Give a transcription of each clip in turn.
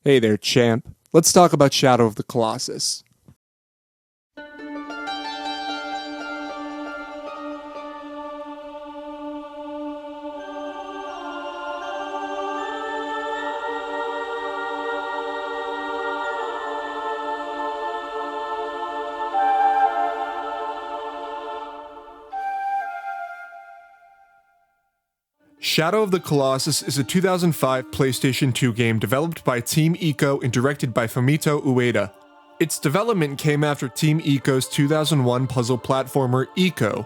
Hey there, champ. Let's talk about Shadow of the Colossus. Shadow of the Colossus is a 2005 PlayStation 2 game developed by Team Ico and directed by Fumito Ueda. Its development came after Team Ico's 2001 puzzle platformer Ico.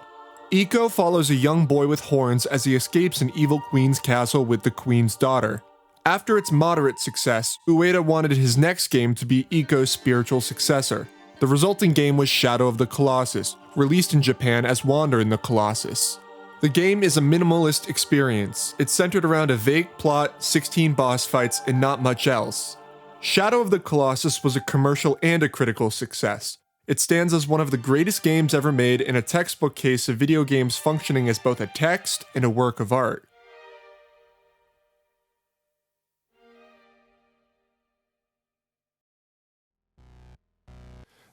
Ico follows a young boy with horns as he escapes an evil queen's castle with the queen's daughter. After its moderate success, Ueda wanted his next game to be Ico's spiritual successor. The resulting game was Shadow of the Colossus, released in Japan as Wander in the Colossus. The game is a minimalist experience. It's centered around a vague plot, 16 boss fights, and not much else. Shadow of the Colossus was a commercial and a critical success. It stands as one of the greatest games ever made and a textbook case of video games functioning as both a text and a work of art.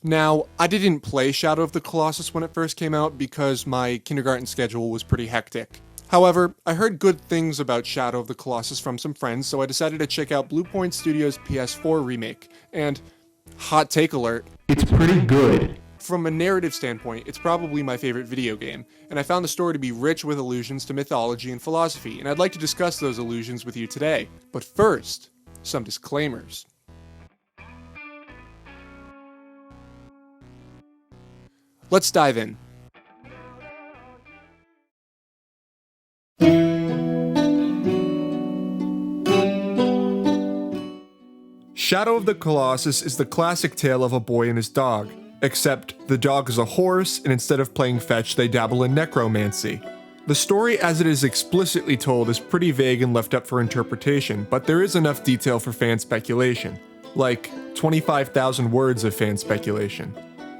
Now, I didn't play Shadow of the Colossus when it first came out because my kindergarten schedule was pretty hectic. However, I heard good things about Shadow of the Colossus from some friends, so I decided to check out Bluepoint Studios' PS4 remake. And, hot take alert, it's pretty good. From a narrative standpoint, it's probably my favorite video game, and I found the story to be rich with allusions to mythology and philosophy, and I'd like to discuss those allusions with you today. But first, some disclaimers. Let's dive in. Shadow of the Colossus is the classic tale of a boy and his dog, except the dog is a horse, and instead of playing fetch, they dabble in necromancy. The story as it is explicitly told is pretty vague and left up for interpretation, but there is enough detail for fan speculation. Like 25,000 words of fan speculation.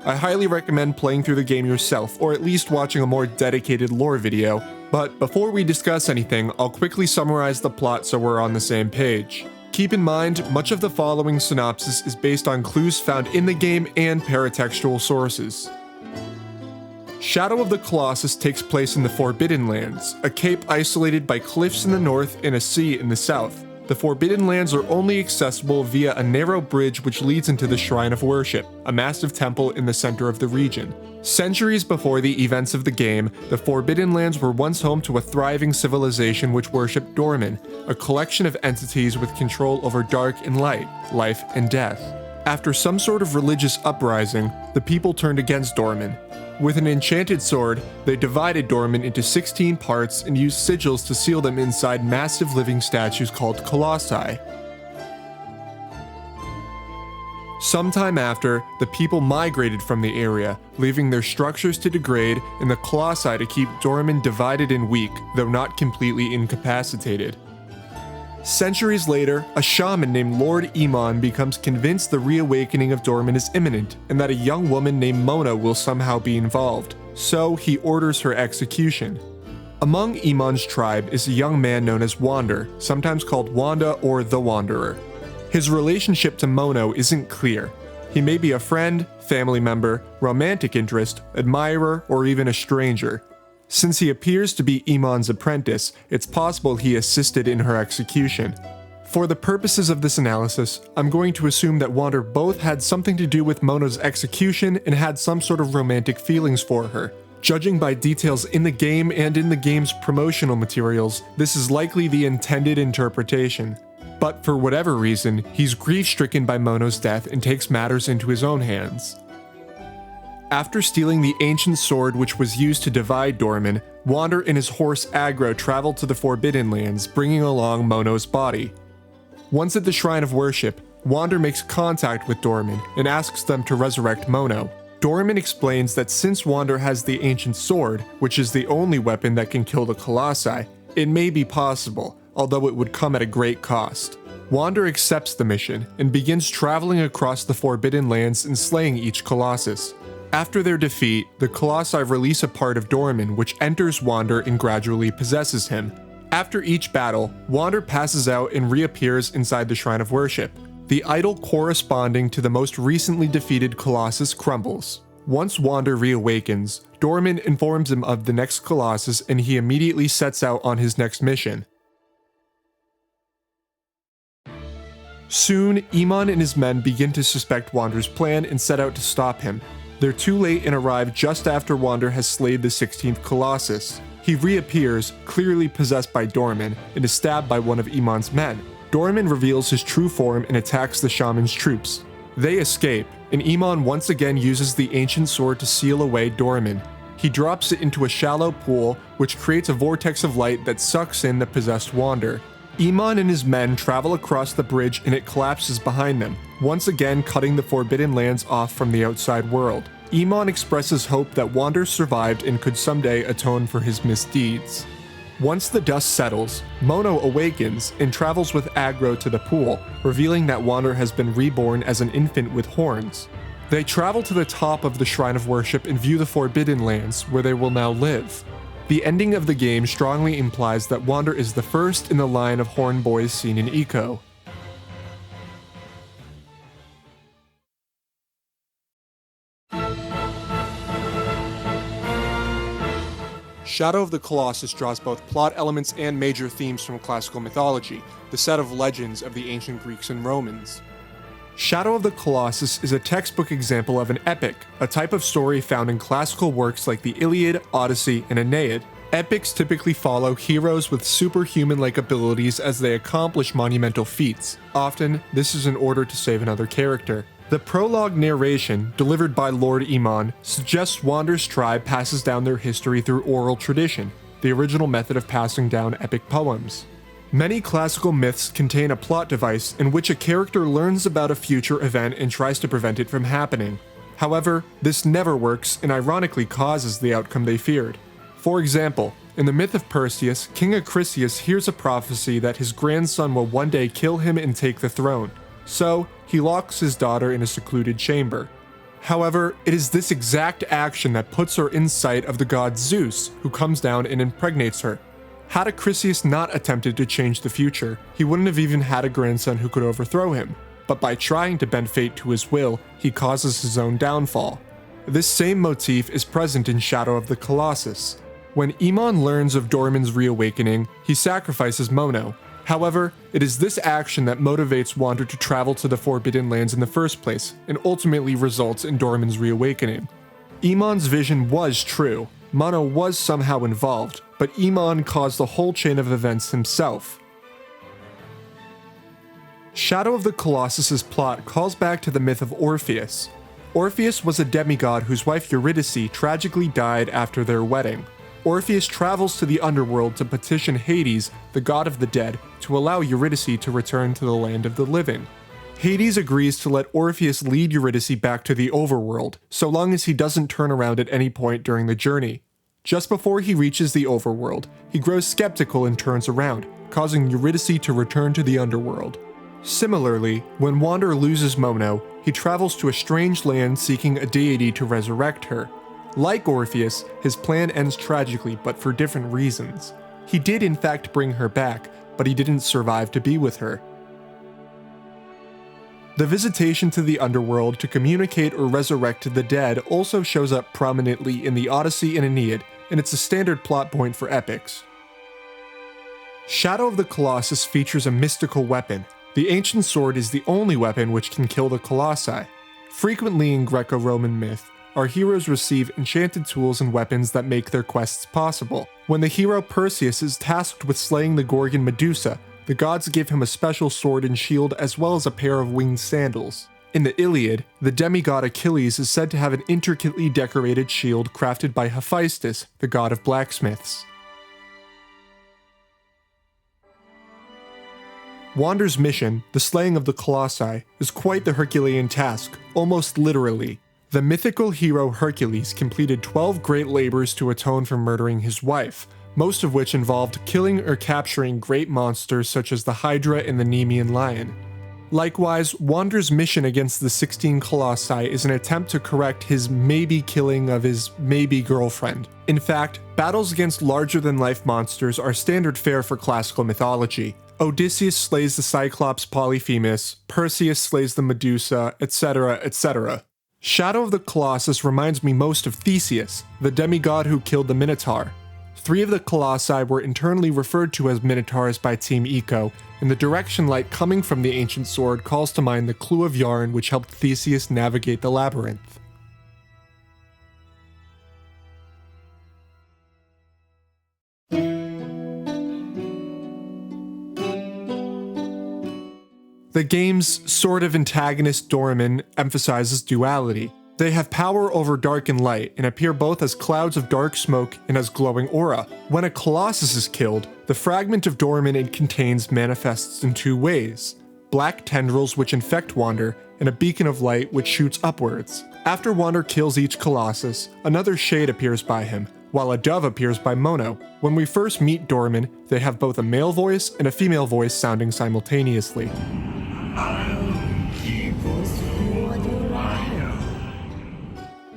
I highly recommend playing through the game yourself, or at least watching a more dedicated lore video, but before we discuss anything, I'll quickly summarize the plot so we're on the same page. Keep in mind, much of the following synopsis is based on clues found in the game and paratextual sources. Shadow of the Colossus takes place in the Forbidden Lands, a cape isolated by cliffs in the north and a sea in the south. The Forbidden Lands are only accessible via a narrow bridge which leads into the Shrine of Worship, a massive temple in the center of the region. Centuries before the events of the game, the Forbidden Lands were once home to a thriving civilization which worshipped Dormin, a collection of entities with control over dark and light, life and death. After some sort of religious uprising, the people turned against Dormin. With an enchanted sword, they divided Dormin into 16 parts and used sigils to seal them inside massive living statues called Colossi. Sometime after, the people migrated from the area, leaving their structures to degrade and the Colossi to keep Dormin divided and weak, though not completely incapacitated. Centuries later, a shaman named Lord Iman becomes convinced the reawakening of Dormin is imminent, and that a young woman named Mona will somehow be involved, so he orders her execution. Among Iman's tribe is a young man known as Wander, sometimes called Wanda or the Wanderer. His relationship to Mono isn't clear. He may be a friend, family member, romantic interest, admirer, or even a stranger. Since he appears to be Iman's apprentice, it's possible he assisted in her execution. For the purposes of this analysis, I'm going to assume that Wander both had something to do with Mona's execution and had some sort of romantic feelings for her. Judging by details in the game and in the game's promotional materials, this is likely the intended interpretation. But for whatever reason, he's grief-stricken by Mono's death and takes matters into his own hands. After stealing the ancient sword which was used to divide Dormin, Wander and his horse Agro travel to the Forbidden Lands, bringing along Mono's body. Once at the Shrine of Worship, Wander makes contact with Dormin and asks them to resurrect Mono. Dormin explains that since Wander has the ancient sword, which is the only weapon that can kill the Colossi, it may be possible, although it would come at a great cost. Wander accepts the mission and begins traveling across the Forbidden Lands and slaying each Colossus. After their defeat, the Colossi release a part of Dormin which enters Wander and gradually possesses him. After each battle, Wander passes out and reappears inside the Shrine of Worship. The idol corresponding to the most recently defeated Colossus crumbles. Once Wander reawakens, Doraemon informs him of the next Colossus and he immediately sets out on his next mission. Soon, Iman and his men begin to suspect Wander's plan and set out to stop him. They're too late and arrive just after Wander has slayed the 16th Colossus. He reappears, clearly possessed by Doraemon, and is stabbed by one of Iman's men. Doraemon reveals his true form and attacks the shaman's troops. They escape, and Iman once again uses the ancient sword to seal away Doraemon. He drops it into a shallow pool, which creates a vortex of light that sucks in the possessed Wander. Iman and his men travel across the bridge and it collapses behind them, once again cutting the Forbidden Lands off from the outside world. Iman expresses hope that Wander survived and could someday atone for his misdeeds. Once the dust settles, Mono awakens and travels with Agro to the pool, revealing that Wander has been reborn as an infant with horns. They travel to the top of the Shrine of Worship and view the Forbidden Lands, where they will now live. The ending of the game strongly implies that Wander is the first in the line of Horn Boys seen in Eco. Shadow of the Colossus draws both plot elements and major themes from classical mythology, the set of legends of the ancient Greeks and Romans. Shadow of the Colossus is a textbook example of an epic, a type of story found in classical works like the Iliad, Odyssey, and Aeneid. Epics typically follow heroes with superhuman-like abilities as they accomplish monumental feats. Often, this is in order to save another character. The prologue narration, delivered by Lord Iman, suggests Wander's tribe passes down their history through oral tradition, the original method of passing down epic poems. Many classical myths contain a plot device in which a character learns about a future event and tries to prevent it from happening. However, this never works and ironically causes the outcome they feared. For example, in the myth of Perseus, King Acrisius hears a prophecy that his grandson will one day kill him and take the throne. So, he locks his daughter in a secluded chamber. However, it is this exact action that puts her in sight of the god Zeus, who comes down and impregnates her. Had Acrisius not attempted to change the future, he wouldn't have even had a grandson who could overthrow him. But by trying to bend fate to his will, he causes his own downfall. This same motif is present in Shadow of the Colossus. When Iman learns of Doraemon's reawakening, he sacrifices Mono. However, it is this action that motivates Wander to travel to the Forbidden Lands in the first place, and ultimately results in Doraemon's reawakening. Iman's vision was true. Mono was somehow involved, but Iman caused the whole chain of events himself. Shadow of the Colossus's plot calls back to the myth of Orpheus. Orpheus was a demigod whose wife Eurydice tragically died after their wedding. Orpheus travels to the underworld to petition Hades, the god of the dead, to allow Eurydice to return to the land of the living. Hades agrees to let Orpheus lead Eurydice back to the overworld, so long as he doesn't turn around at any point during the journey. Just before he reaches the overworld, he grows skeptical and turns around, causing Eurydice to return to the underworld. Similarly, when Wander loses Mono, he travels to a strange land seeking a deity to resurrect her. Like Orpheus, his plan ends tragically, but for different reasons. He did in fact bring her back, but he didn't survive to be with her. The visitation to the underworld to communicate or resurrect the dead also shows up prominently in the Odyssey and Aeneid, and it's a standard plot point for epics. Shadow of the Colossus features a mystical weapon. The ancient sword is the only weapon which can kill the Colossi. Frequently in Greco-Roman myth, our heroes receive enchanted tools and weapons that make their quests possible. When the hero Perseus is tasked with slaying the Gorgon Medusa, the gods give him a special sword and shield as well as a pair of winged sandals. In the Iliad, the demigod Achilles is said to have an intricately decorated shield crafted by Hephaestus, the god of blacksmiths. Wander's mission, the slaying of the Colossi, is quite the Herculean task, almost literally. The mythical hero Hercules completed 12 great labors to atone for murdering his wife, most of which involved killing or capturing great monsters such as the Hydra and the Nemean lion. Likewise, Wander's mission against the 16 Colossi is an attempt to correct his maybe killing of his maybe girlfriend. In fact, battles against larger-than-life monsters are standard fare for classical mythology. Odysseus slays the Cyclops Polyphemus, Perseus slays the Medusa, etc., etc. Shadow of the Colossus reminds me most of Theseus, the demigod who killed the Minotaur. 3 of the Colossi were internally referred to as Minotaurs by Team Eco, and the direction light coming from the ancient sword calls to mind the clue of yarn which helped Theseus navigate the labyrinth. The game's sort of antagonist Doraemon emphasizes duality. They have power over dark and light, and appear both as clouds of dark smoke and as glowing aura. When a Colossus is killed, the fragment of Doraemon it contains manifests in 2 ways: black tendrils which infect Wander, and a beacon of light which shoots upwards. After Wander kills each Colossus, another shade appears by him, while a dove appears by Mono. When we first meet Doraemon, they have both a male voice and a female voice sounding simultaneously.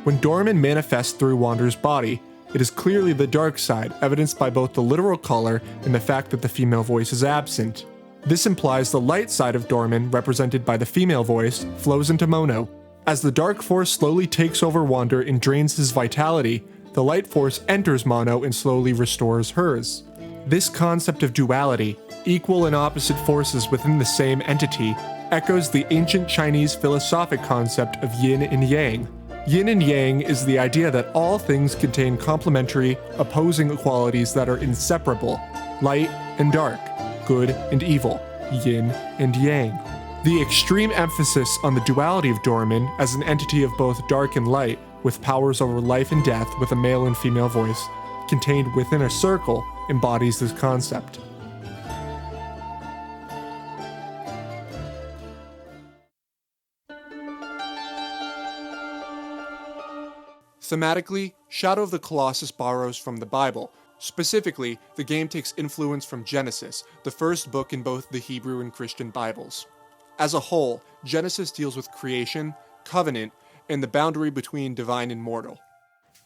When Doraemon manifests through Wander's body, it is clearly the dark side, evidenced by both the literal color and the fact that the female voice is absent. This implies the light side of Doraemon, represented by the female voice, flows into Mono. As the dark force slowly takes over Wander and drains his vitality, the light force enters Mono and slowly restores hers. This concept of duality, equal and opposite forces within the same entity, echoes the ancient Chinese philosophic concept of yin and yang. Yin and yang is the idea that all things contain complementary, opposing qualities that are inseparable: light and dark, good and evil, yin and yang. The extreme emphasis on the duality of Doraemon as an entity of both dark and light, with powers over life and death with a male and female voice, contained within a circle, embodies this concept. Thematically, Shadow of the Colossus borrows from the Bible. Specifically, the game takes influence from Genesis, the first book in both the Hebrew and Christian Bibles. As a whole, Genesis deals with creation, covenant, and the boundary between divine and mortal.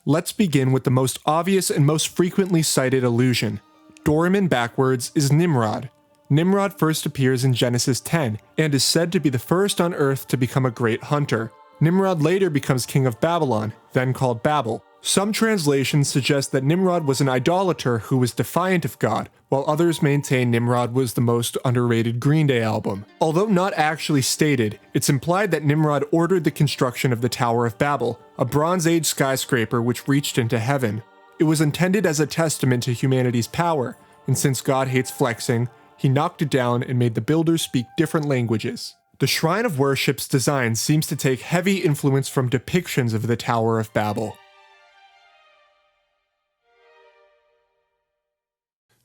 Let's begin with the most obvious and most frequently cited allusion. Doraemon backwards is Nimrod. Nimrod first appears in Genesis 10, and is said to be the first on Earth to become a great hunter. Nimrod later becomes king of Babylon, then called Babel. Some translations suggest that Nimrod was an idolater who was defiant of God, while others maintain Nimrod was the most underrated Green Day album. Although not actually stated, it's implied that Nimrod ordered the construction of the Tower of Babel, a Bronze Age skyscraper which reached into heaven. It was intended as a testament to humanity's power, and since God hates flexing, he knocked it down and made the builders speak different languages. The Shrine of Worship's design seems to take heavy influence from depictions of the Tower of Babel.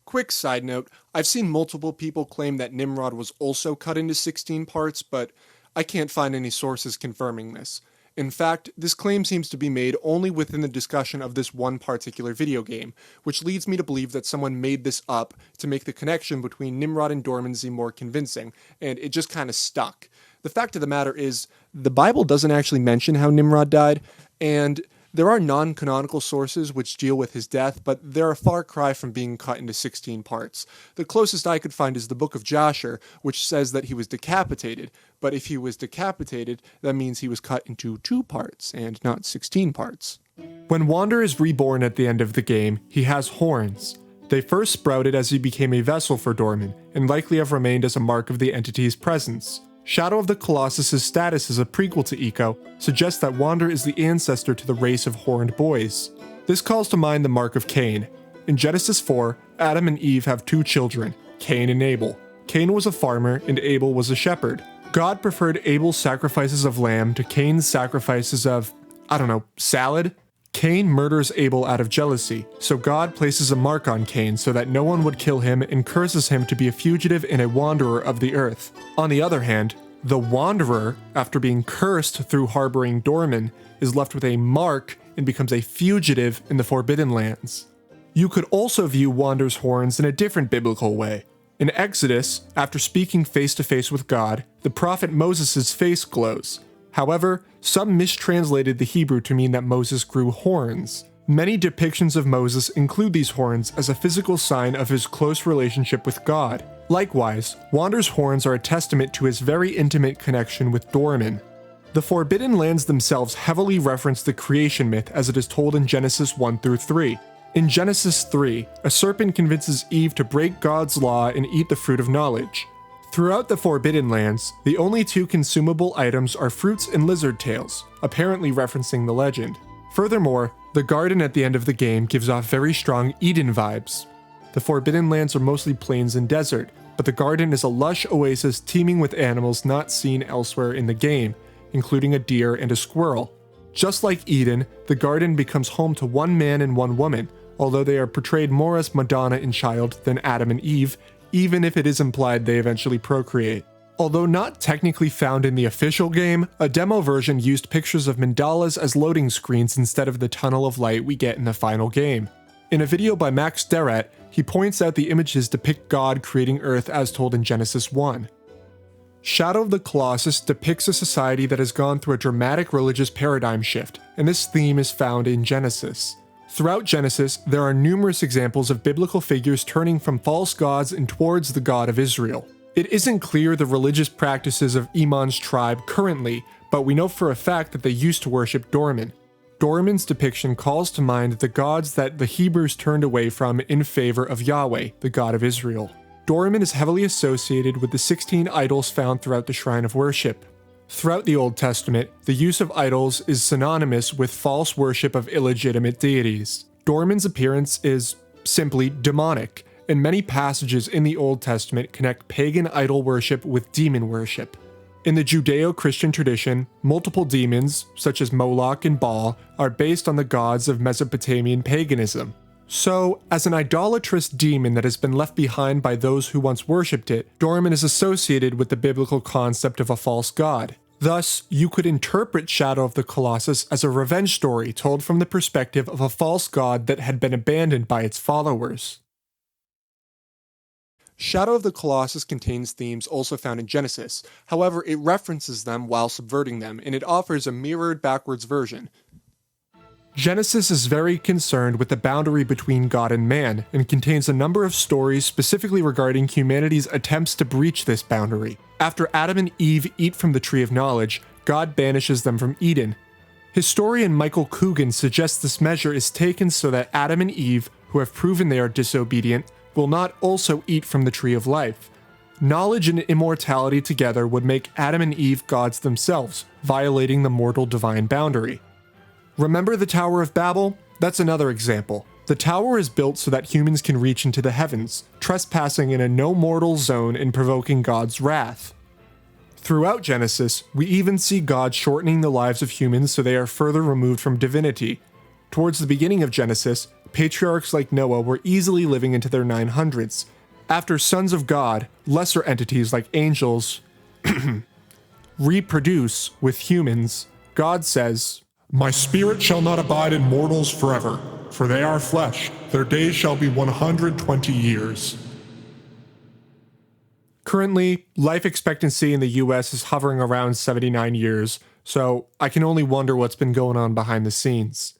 Quick side note, I've seen multiple people claim that Nimrod was also cut into 16 parts, but I can't find any sources confirming this. In fact, this claim seems to be made only within the discussion of this one particular video game, which leads me to believe that someone made this up to make the connection between Nimrod and Doraemon seem more convincing, and it just kind of stuck. The fact of the matter is, the Bible doesn't actually mention how Nimrod died, and there are non-canonical sources which deal with his death, but they're a far cry from being cut into 16 parts. The closest I could find is the Book of Jasher, which says that he was decapitated, but if he was decapitated, that means he was cut into 2 parts, and not 16 parts. When Wander is reborn at the end of the game, he has horns. They first sprouted as he became a vessel for Doraemon, and likely have remained as a mark of the entity's presence. Shadow of the Colossus' status as a prequel to Eco suggests that Wander is the ancestor to the race of horned boys. This calls to mind the mark of Cain. In Genesis 4, Adam and Eve have 2 children, Cain and Abel. Cain was a farmer and Abel was a shepherd. God preferred Abel's sacrifices of lamb to Cain's sacrifices of, salad? Cain murders Abel out of jealousy, so God places a mark on Cain so that no one would kill him and curses him to be a fugitive and a wanderer of the earth. On the other hand, the wanderer, after being cursed through harboring Doraemon, is left with a mark and becomes a fugitive in the Forbidden Lands. You could also view Wander's horns in a different biblical way. In Exodus, after speaking face-to-face with God, the prophet Moses' face glows. However, some mistranslated the Hebrew to mean that Moses grew horns. Many depictions of Moses include these horns as a physical sign of his close relationship with God. Likewise, Wander's horns are a testament to his very intimate connection with Doraemon. The Forbidden Lands themselves heavily reference the creation myth as it is told in Genesis 1 through 3. In Genesis 3, a serpent convinces Eve to break God's law and eat the fruit of knowledge. Throughout the Forbidden Lands, the only two consumable items are fruits and lizard tails, apparently referencing the legend. Furthermore, the garden at the end of the game gives off very strong Eden vibes. The Forbidden Lands are mostly plains and desert, but the garden is a lush oasis teeming with animals not seen elsewhere in the game, including a deer and a squirrel. Just like Eden, the garden becomes home to one man and one woman, although they are portrayed more as Madonna and child than Adam and Eve, even if it is implied they eventually procreate. Although not technically found in the official game, a demo version used pictures of mandalas as loading screens instead of the tunnel of light we get in the final game. In a video by Max Deret, he points out the images depict God creating Earth as told in Genesis 1. Shadow of the Colossus depicts a society that has gone through a dramatic religious paradigm shift, and this theme is found in Genesis. Throughout Genesis, there are numerous examples of biblical figures turning from false gods and towards the God of Israel. It isn't clear the religious practices of Iman's tribe currently, but we know for a fact that they used to worship Doraemon. Doraemon's depiction calls to mind the gods that the Hebrews turned away from in favor of Yahweh, the God of Israel. Doraemon is heavily associated with the 16 idols found throughout the Shrine of Worship. Throughout the Old Testament, the use of idols is synonymous with false worship of illegitimate deities. Doraemon's appearance is simply demonic, and many passages in the Old Testament connect pagan idol worship with demon worship. In the Judeo-Christian tradition, multiple demons, such as Moloch and Baal, are based on the gods of Mesopotamian paganism. So, as an idolatrous demon that has been left behind by those who once worshipped it, Doraemon is associated with the biblical concept of a false god. Thus, you could interpret Shadow of the Colossus as a revenge story told from the perspective of a false god that had been abandoned by its followers. Shadow of the Colossus contains themes also found in Genesis, however it references them while subverting them, and it offers a mirrored backwards version. Genesis is very concerned with the boundary between God and man, and contains a number of stories specifically regarding humanity's attempts to breach this boundary. After Adam and Eve eat from the Tree of Knowledge, God banishes them from Eden. Historian Michael Coogan suggests this measure is taken so that Adam and Eve, who have proven they are disobedient, will not also eat from the Tree of Life. Knowledge and immortality together would make Adam and Eve gods themselves, violating the mortal divine boundary. Remember the Tower of Babel? That's another example. The tower is built so that humans can reach into the heavens, trespassing in a no-mortal zone and provoking God's wrath. Throughout Genesis, we even see God shortening the lives of humans so they are further removed from divinity. Towards the beginning of Genesis, patriarchs like Noah were easily living into their 900s. After sons of God, lesser entities like angels, reproduce with humans, God says, "My spirit shall not abide in mortals forever, for they are flesh. Their days shall be 120 years. Currently, life expectancy in the US is hovering around 79 years, so I can only wonder what's been going on behind the scenes.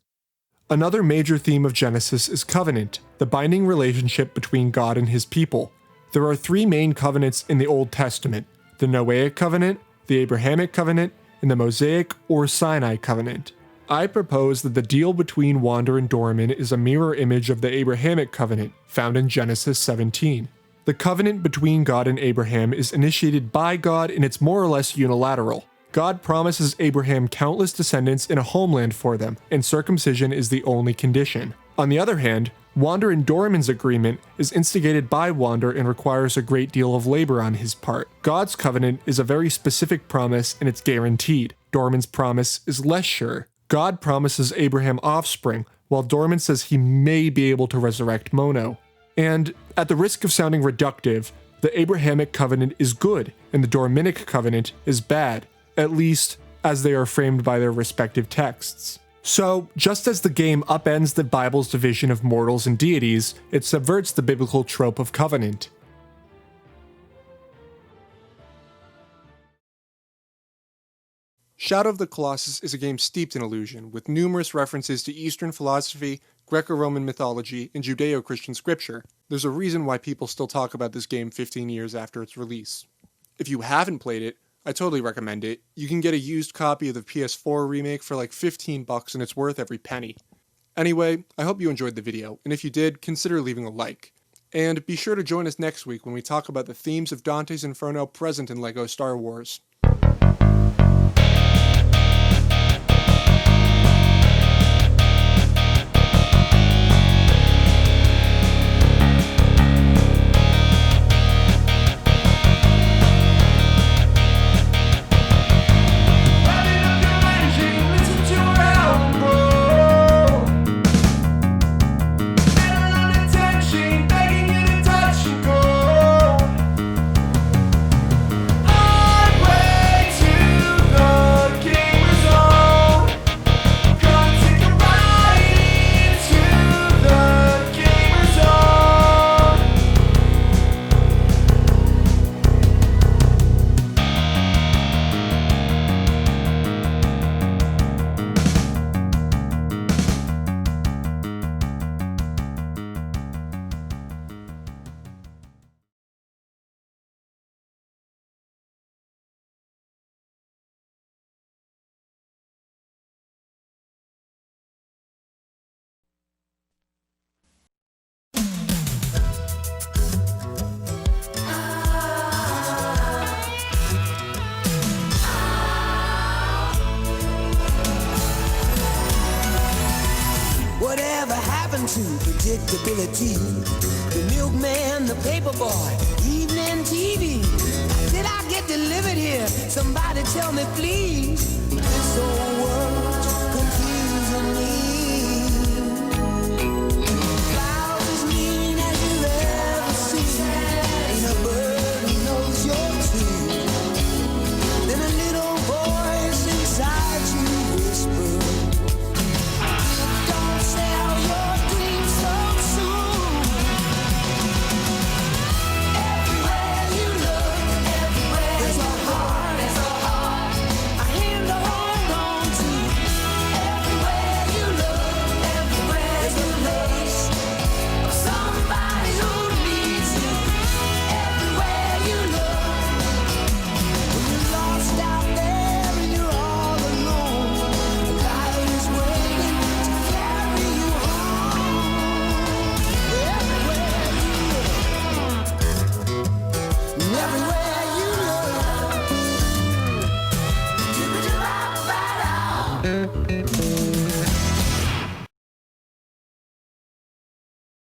Another major theme of Genesis is covenant, the binding relationship between God and his people. There are three main covenants in the Old Testament: the Noahic covenant, the Abrahamic covenant, and the Mosaic or Sinai covenant. I propose that the deal between Wander and Doraemon is a mirror image of the Abrahamic covenant, found in Genesis 17. The covenant between God and Abraham is initiated by God and it's more or less unilateral. God promises Abraham countless descendants and a homeland for them, and circumcision is the only condition. On the other hand, Wander and Doraemon's agreement is instigated by Wander and requires a great deal of labor on his part. God's covenant is a very specific promise and it's guaranteed. Doraemon's promise is less sure. God promises Abraham offspring, while Doraemon says he may be able to resurrect Mono. And, at the risk of sounding reductive, the Abrahamic covenant is good, and the Doraemonic covenant is bad, at least as they are framed by their respective texts. So, just as the game upends the Bible's division of mortals and deities, it subverts the biblical trope of covenant. Shadow of the Colossus is a game steeped in illusion, with numerous references to Eastern philosophy, Greco-Roman mythology, and Judeo-Christian scripture. There's a reason why people still talk about this game 15 years after its release. If you haven't played it, I totally recommend it. You can get a used copy of the PS4 remake for like $15 and it's worth every penny. Anyway, I hope you enjoyed the video, and if you did, consider leaving a like. And be sure to join us next week when we talk about the themes of Dante's Inferno present in LEGO Star Wars. Whatever happened to predictability? The milkman, the paperboy, evening TV. Did I get delivered here? Somebody tell me, please.